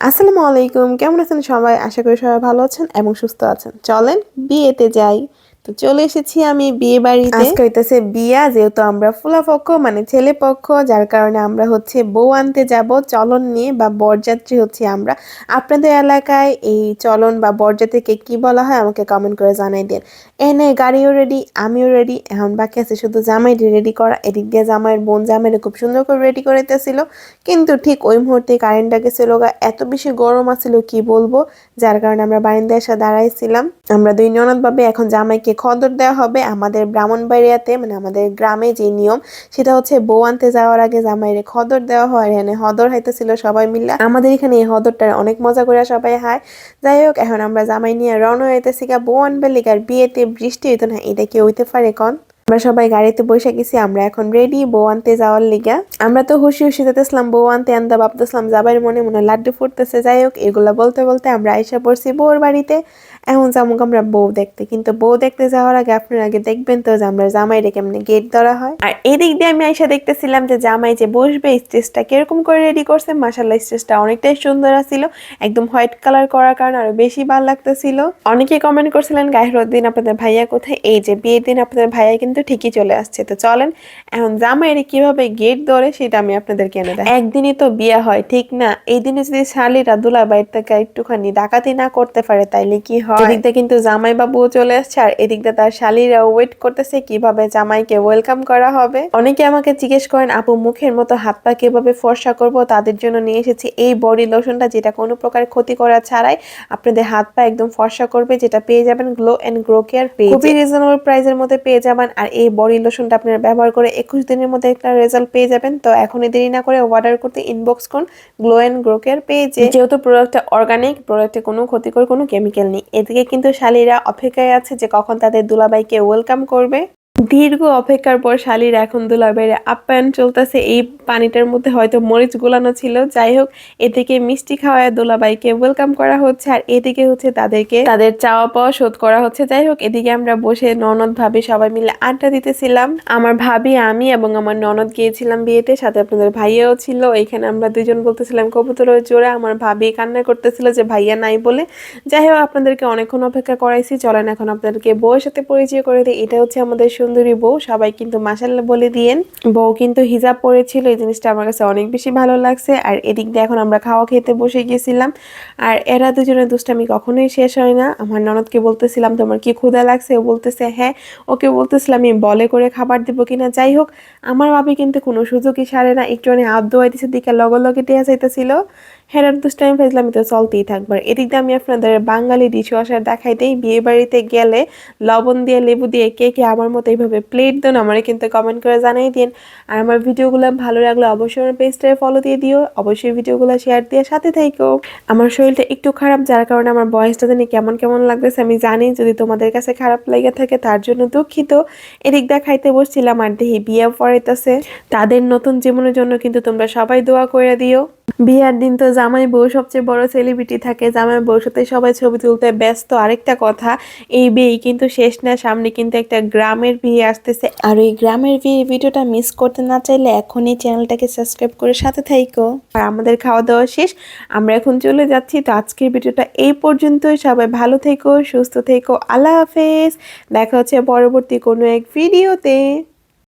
আসসালামু আলাইকুম, কেমন আছেন সবাই? আশা করি সবাই ভালো আছেন এবং সুস্থ আছেন। চলেন বিয়েতে যাই। তো চলে এসেছি আমি বিয়ে বাড়িতে। আজকে হইতেছে বিয়া, যেহেতু আমরা ফুলাপক্ষ মানে ছেলে পক্ষ, যার কারণে আমরা হচ্ছে বউ আনতে যাব চলন নিয়ে বা বরযাত্রী হচ্ছে আমরা। আপনাদের এলাকায় এই চলন বা বরযাত্রীকে কি বলা হয় আমাকে কমেন্ট করে জানাই দিন। এনে গাড়িও রেডি, আমিও রেডি, এখন বাকি আছে শুধু জামাই রেডি করা। এদিক দিয়ে জামাইয়ের বোন জামাইরে খুব সুন্দর করে রেডি করাইতেছিল, কিন্তু ঠিক ওই মুহূর্তে কারেন্টটা গেছিল গা। এত বেশি গরম আছিল কি বলবো, যার কারণে আমরা বারান্দায় এসে দাঁড়াইছিলাম। আমরা দুই ননদ ভাবে এখন জামাইকে খদর দেওয়া হবে। আমাদের ব্রাহ্মণবাড়িয়াতে মানে আমাদের গ্রামে যে নিয়ম সেটা হচ্ছে বউ আনতে যাওয়ার আগে জামাইরে খদর দেওয়া হয়। এখানে হদর হাইতেছিল সবাই মিলে। আমাদের এখানে এই হদরটা অনেক মজা করে সবাই হায়। যাই হোক, এখন আমরা জামাই নিয়ে রওনা হইতেছি গা বউ আনবে লিগার। বিয়েতে বৃষ্টি হইতো না, এটা কি হইতে পারে কন? আমরা সবাই গাড়িতে বসে গেছি, আমরা এখন রেডি বউ আনতে যাওয়ার লিগা। আমরা তো খুশি খুশি যেতেছিলাম বউ আনতে আনতে, ভাবতেছিলাম যাবার মনে মনে লাড্ডু ফুটতেছে। যাই হোক, এগুলা বলতে বলতে আমরা আইসা পড়ছি বউর বাড়িতে। এখন যাবো আমরা বউ দেখতে, কিন্তু বউ দেখতে যাওয়ার আগে আপনারা আগে দেখবেন তো যে আমরা জামাইরে কেমনে গেট ধরা হয়। আর এদিক দিয়ে আমি আইসা দেখতেছিলাম যে জামাই যে বসবে স্টেজটা কিরকম করে রেডি করছে। মাশাআল্লাহ, স্টেজটা অনেকটাই সুন্দর আছিল, একদম হোয়াইট কালার করার কারণে আরো বেশি ভালো লাগতেছিল। অনেকে কমেন্ট করছিলেন গায়ের দিন আপনাদের ভাইয়া কোথায়। এই যে বিয়ের দিন আপনাদের ভাইয়া কিন্তু ঠিকই চলে আসছে। তো চলেন এখন জামাইয়ের কিভাবে গেট ধরে সেটা আমি আপনাদেরকে এনে দেয়। একদিনই তো বিয়ে হয়, ঠিক না? এই দিনে যদি শালীরা দুলাভাইয়ের থেকে একটুখানি ডাকাতি না করতে পারে তাইলে কি হয়? এদিক দিয়ে কিন্তু জামাই বাবুও চলে আসছে, আর এদিক দিয়ে তার শালীরা ওয়েট করতেছে কিভাবে জামাইকে ওয়েলকাম করা হবে। অনেকে আমাকে জিজ্ঞেস করেন আপু মুখের মতো হাত পা কিভাবে ফর্সা করব, তাদের জন্য নিয়ে এসেছি এই বডি লোশনটা, যেটা কোনো প্রকার ক্ষতি করা ছাড়াই আপনাদের হাত পা একদম ফর্সা করবে, যেটা পেয়ে যাবেন গ্লো এন্ড গ্রো কেয়ার পেজে। খুবই রিজনেবল প্রাইসের মধ্যে পেয়ে যাবেন। আর এই বডি লোশনটা আপনারা ব্যবহার করে 21 দিনের মধ্যে একটা রেজাল্ট পেয়ে যাবেন। তো এখনই দেরি না করে অর্ডার করতে ইনবক্স করুন গ্লো এন্ড গ্রো কেয়ার পেজে। যেহেতু প্রোডাক্টটা অর্গানিক, প্রোডাক্টে কোনো ক্ষতিকর কোনো কেমিক্যাল নেই। এদিকে কিন্তু শালীরা অপেক্ষায় আছে যে কখন তাদের দুলাভাইকে ওয়েলকাম করবে। দীর্ঘ অপেক্ষার পর শালীর এখন দুলাভাইয়ের আপ্যায়ন চলতেছে। এই পানিটার মধ্যে হয়তো মরিচ গুলানো ছিল। যাই হোক, এদিকে মিষ্টি খাওয়ায় দুলাভাইকে ওয়েলকাম করা হচ্ছে, আর এদিকে হচ্ছে তাদেরকে তাদের চাওয়া পাওয়া শোধ করা হচ্ছে। যাই হোক, এদিকে আমরা বসে ননদ ভাবি সবাই মিলে আড্ডা দিতেছিলাম। আমার ভাবি, আমি এবং আমার ননদ গিয়েছিলাম বিয়েতে, সাথে আপনাদের ভাইয়াও ছিল। এখানে আমরা দুইজন বলতেছিলাম কবুতরের জোড়া। আমার ভাবি কান্না করতেছিল যে ভাইয়া নাই বলে। যাই হোক, আপনাদেরকে অনেকক্ষণ অপেক্ষা করাইছি, চলেন এখন আপনাদেরকে বউয়ের সাথে পরিচয় করে দিই। এটা হচ্ছে আমাদের সুন্দরী বউ, সবাই কিন্তু মাশাআল্লাহ বলে দিয়েন। বউ কিন্তু হিজাব পরেছিল, এই জিনিসটা আমার কাছে অনেক বেশি ভালো লাগছে। আর এদিক দিয়ে এখন আমরা খাওয়া খেতে বসে গেছিলাম, আর এরা দুজনের দুষ্টামি কখনোই শেষ হয় না। আমার ননদকে বলতেছিলাম তোমার কি ক্ষুধা লাগছে, ও বলতেছে হ্যাঁ। ওকে বলতেছিলাম আমি বলে করে খাবার দিব কিনা। যাই হোক, আমার ভাবি কিন্তু কোনো সুযোগই সারে না, একটু হাত ধোয়াই দিছে দিকে লগে টিয়া চাইতেছিল। হেরার দুষ্টামি ফেজলামি তো চলতেই থাকবে। এদিক দিয়ে আমি আপনাদের বাঙালি ডিশওয়াশার দেখাই দিই। বিয়ে বাড়িতে গেলে লবণ দিয়ে লেবু দিয়ে কে কে আমার মতো এইভাবে প্লেট দেন আমারে কিন্তু কমেন্ট করে জানাই দিন। আর আমার ভিডিওগুলো ভালো লাগলে অবশ্যই আমার পেজটায় ফলো দিয়ে দিও, অবশ্যই ভিডিওগুলো শেয়ার দিয়ে সাথে থাইকো। আমার শরীরটা একটু খারাপ, যার কারণে আমার বয়সটা জানি কেমন কেমন লাগতেছে। আমি জানি যদি তোমাদের কাছে খারাপ লেগে থাকে তার জন্য দুঃখিত। এদিক দিয়ে খাইতে বসছিলাম, আর দেখি বিয়ে পড়াইতেছে। তাদের নতুন জীবনের জন্য কিন্তু তোমরা সবাই দোয়া করে দিও। বিয়ার দিন তো জামাই বউ সবচেয়ে বড় সেলিব্রিটি থাকে, জামাই বউর সাথে সবাই ছবি তুলতে ব্যস্ত। আরেকটা কথা, এই বিয়ে কিন্তু শেষ না, সামনে কিন্তু একটা গ্রামের বিয়ে আসতেছে। আর ওই গ্রামের বিয়ে ভিডিওটা মিস করতে না চাইলে এখনই চ্যানেলটাকে সাবস্ক্রাইব করে সাথে থাইকো। আর আমাদের খাওয়া দাওয়া শেষ, আমরা এখন চলে যাচ্ছি। তো আজকের ভিডিওটা এই পর্যন্তই। সবাই ভালো থেকো, সুস্থ থেকো, আল্লাহ হাফেজ। দেখা হচ্ছে পরবর্তী কোনো এক ভিডিওতে।